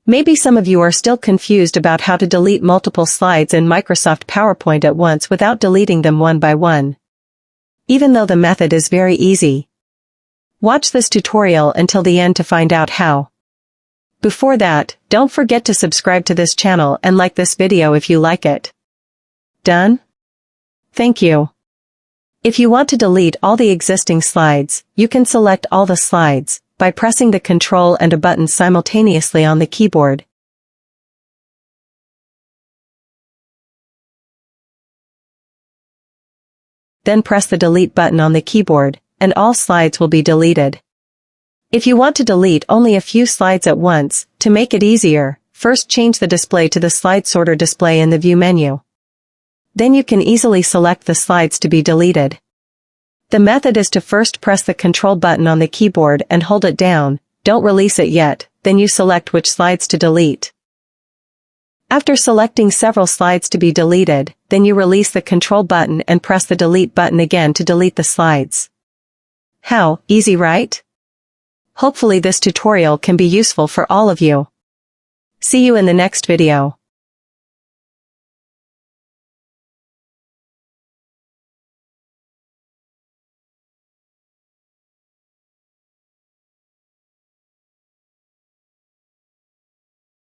Maybe some of you are still confused about how to delete multiple slides in Microsoft PowerPoint at once without deleting them one by one. Even though the method is very easy. Watch this tutorial until the end to find out how. Before that, don't forget to subscribe to this channel and like this video if you like it. Done? Thank you. If you want to delete all the existing slides, you can select all the slides by pressing the Ctrl and a button simultaneously on the keyboard. Then press the Delete button on the keyboard, and all slides will be deleted. If you want to delete only a few slides at once, to make it easier, first change the display to the Slide Sorter display in the View menu. Then you can easily select the slides to be deleted. The method is to first press the Control button on the keyboard and hold it down, don't release it yet, then you select which slides to delete. After selecting several slides to be deleted, then you release the Control button and press the Delete button again to delete the slides. How easy, right? Hopefully this tutorial can be useful for all of you. See you in the next video.